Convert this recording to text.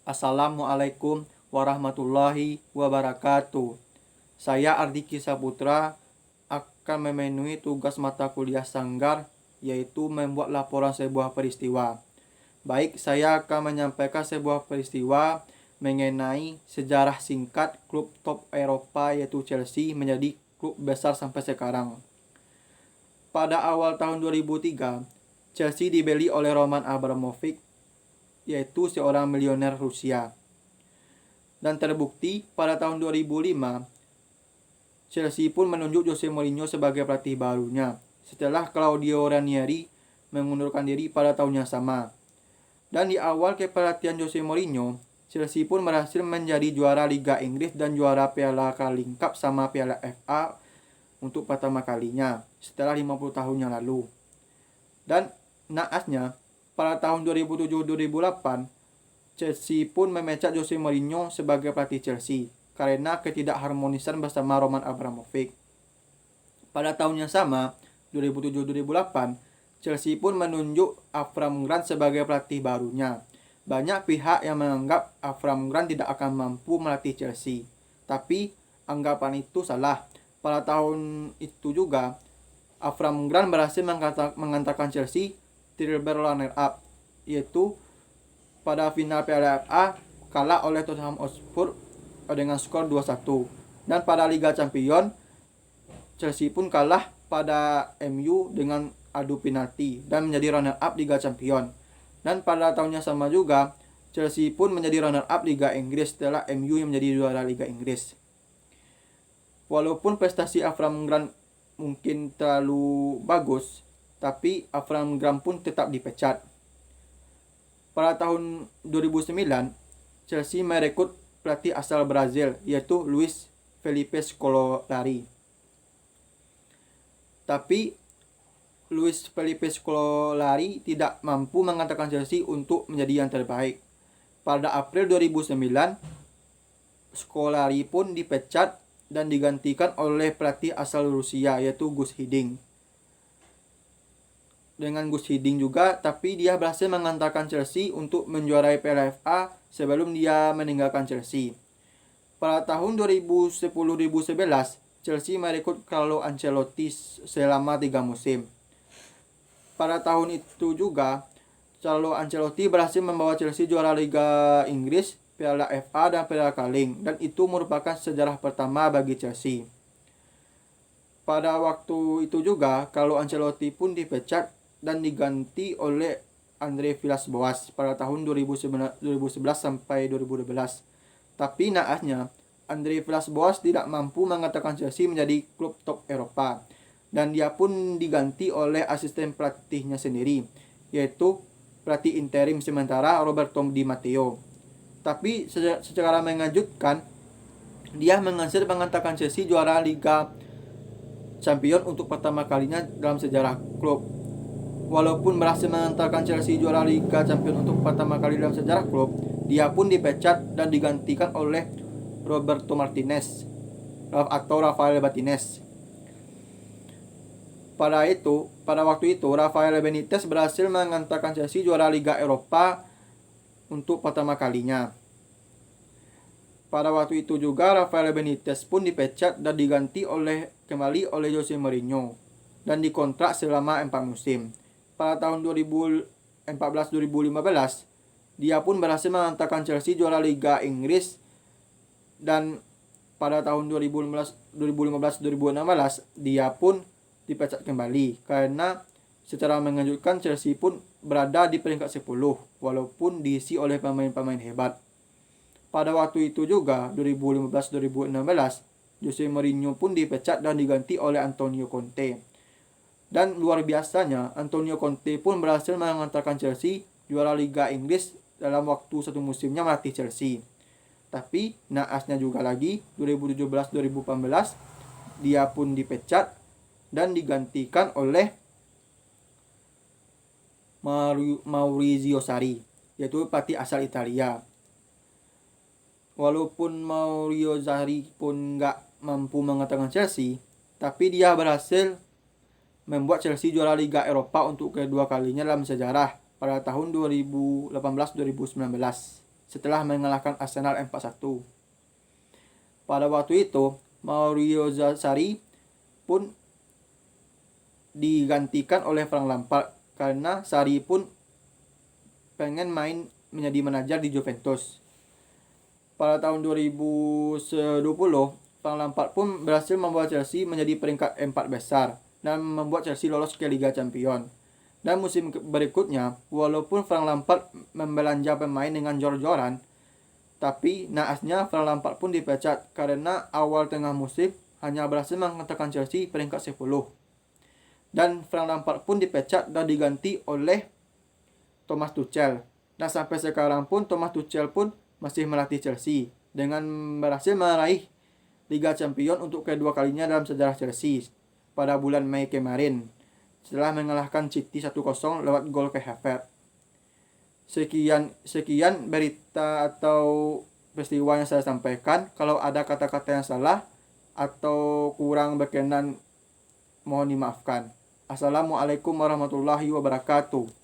Assalamualaikum warahmatullahi wabarakatuh. Saya Ardiki Saputra akan memenuhi tugas mata kuliah Sanggar, yaitu membuat laporan sebuah peristiwa. Baik, saya akan menyampaikan sebuah peristiwa mengenai sejarah singkat klub top Eropa yaitu Chelsea menjadi klub besar sampai sekarang. Pada awal tahun 2003, Chelsea dibeli oleh Roman Abramovich, yaitu seorang milioner Rusia. Dan terbukti pada tahun 2005, Chelsea pun menunjuk Jose Mourinho sebagai pelatih barunya setelah Claudio Ranieri mengundurkan diri pada tahun yang sama. Dan di awal kepelatihan Jose Mourinho, Chelsea pun berhasil menjadi juara Liga Inggris dan juara Piala Carling Cup sama Piala FA untuk pertama kalinya setelah 50 tahun yang lalu. Dan naasnya, pada tahun 2007-2008, Chelsea pun memecat Jose Mourinho sebagai pelatih Chelsea karena ketidakharmonisan bersama Roman Abramovich. Pada tahun yang sama, 2007-2008, Chelsea pun menunjuk Avram Grant sebagai pelatih barunya. Banyak pihak yang menganggap Avram Grant tidak akan mampu melatih Chelsea. Tapi anggapan itu salah. Pada tahun itu juga, Avram Grant berhasil mengantarkan Chelsea triple runner up, yaitu pada final Piala FA kalah oleh Tottenham Hotspur dengan skor 2-1. Dan pada Liga Champions, Chelsea pun kalah pada MU dengan adu penalti dan menjadi runner up Liga Champions. Dan pada tahun yang sama juga, Chelsea pun menjadi runner up Liga Inggris setelah MU yang menjadi juara Liga Inggris. Walaupun prestasi Avram Grant mungkin terlalu bagus, tapi Avram Grant pun tetap dipecat. Pada tahun 2009, Chelsea merekrut pelatih asal Brazil, yaitu Luis Felipe Scolari. Tapi Luis Felipe Scolari tidak mampu mengantarkan Chelsea untuk menjadi yang terbaik. Pada April 2009, Scolari pun dipecat dan digantikan oleh pelatih asal Rusia, yaitu Gus Hiddink. Dengan Gus Hiddink juga, tapi dia berhasil mengantarkan Chelsea untuk menjuarai Piala FA sebelum dia meninggalkan Chelsea. Pada tahun 2010-2011, Chelsea merekrut Carlo Ancelotti selama 3 musim. Pada tahun itu juga, Carlo Ancelotti berhasil membawa Chelsea juara Liga Inggris, Piala FA dan Piala Carling, dan itu merupakan sejarah pertama bagi Chelsea. Pada waktu itu juga, Carlo Ancelotti pun dipecat dan diganti oleh Andre Villas-Boas pada tahun 2011 sampai 2012. Tapi naasnya, Andre Villas-Boas tidak mampu mengantarkan Chelsea menjadi klub top Eropa, dan dia pun diganti oleh asisten pelatihnya sendiri, yaitu pelatih interim sementara Roberto Di Matteo. Tapi secara mengejutkan, dia berhasil mengantarkan Chelsea juara Liga Champions untuk pertama kalinya dalam sejarah klub. Walaupun berhasil mengantarkan Chelsea juara Liga Champions untuk pertama kali dalam sejarah klub, dia pun dipecat dan digantikan oleh Roberto Martinez atau Rafael Benitez. Pada waktu itu, Rafael Benitez berhasil mengantarkan Chelsea juara Liga Eropa untuk pertama kalinya. Pada waktu itu juga, Rafael Benitez pun dipecat dan diganti kembali oleh Jose Mourinho dan dikontrak selama 4 musim. Pada tahun 2014-2015, dia pun berhasil mengantarkan Chelsea juara Liga Inggris, dan pada tahun 2015-2016 dia pun dipecat kembali karena secara mengejutkan Chelsea pun berada di peringkat 10 walaupun diisi oleh pemain-pemain hebat. Pada waktu itu juga, 2015-2016, Jose Mourinho pun dipecat dan diganti oleh Antonio Conte. Dan luar biasanya, Antonio Conte pun berhasil mengantarkan Chelsea juara Liga Inggris dalam waktu 1 musimnya melatih Chelsea. Tapi naasnya juga lagi, 2017-2018 dia pun dipecat dan digantikan oleh Maurizio Sarri, yaitu pelatih asal Italia. Walaupun Maurizio Sarri pun nggak mampu mengantarkan Chelsea, tapi dia berhasil membuat Chelsea juara Liga Eropa untuk kedua kalinya dalam sejarah pada tahun 2018-2019. setelah mengalahkan Arsenal 4-1. Pada waktu itu, Maurizio Sarri pun digantikan oleh Frank Lampard karena Sarri pun pengen main menjadi manajer di Juventus. Pada tahun 2020, Frank Lampard pun berhasil membawa Chelsea menjadi peringkat 4 besar dan membuat Chelsea lolos ke Liga Champions. Dan musim berikutnya, walaupun Frank Lampard membelanja pemain dengan jor-joran, tapi naasnya Frank Lampard pun dipecat karena awal tengah musim hanya berhasil mengantarkan Chelsea peringkat 10. Dan Frank Lampard pun dipecat dan diganti oleh Thomas Tuchel. Dan sampai sekarang pun Thomas Tuchel pun masih melatih Chelsea dengan berhasil meraih Liga Champions untuk kedua kalinya dalam sejarah Chelsea pada bulan Mei kemarin setelah mengalahkan City 1-0 lewat gol ke Havertz. Sekian berita atau peristiwa yang saya sampaikan. Kalau ada kata-kata yang salah atau kurang berkenan, mohon dimaafkan. Assalamualaikum warahmatullahi wabarakatuh.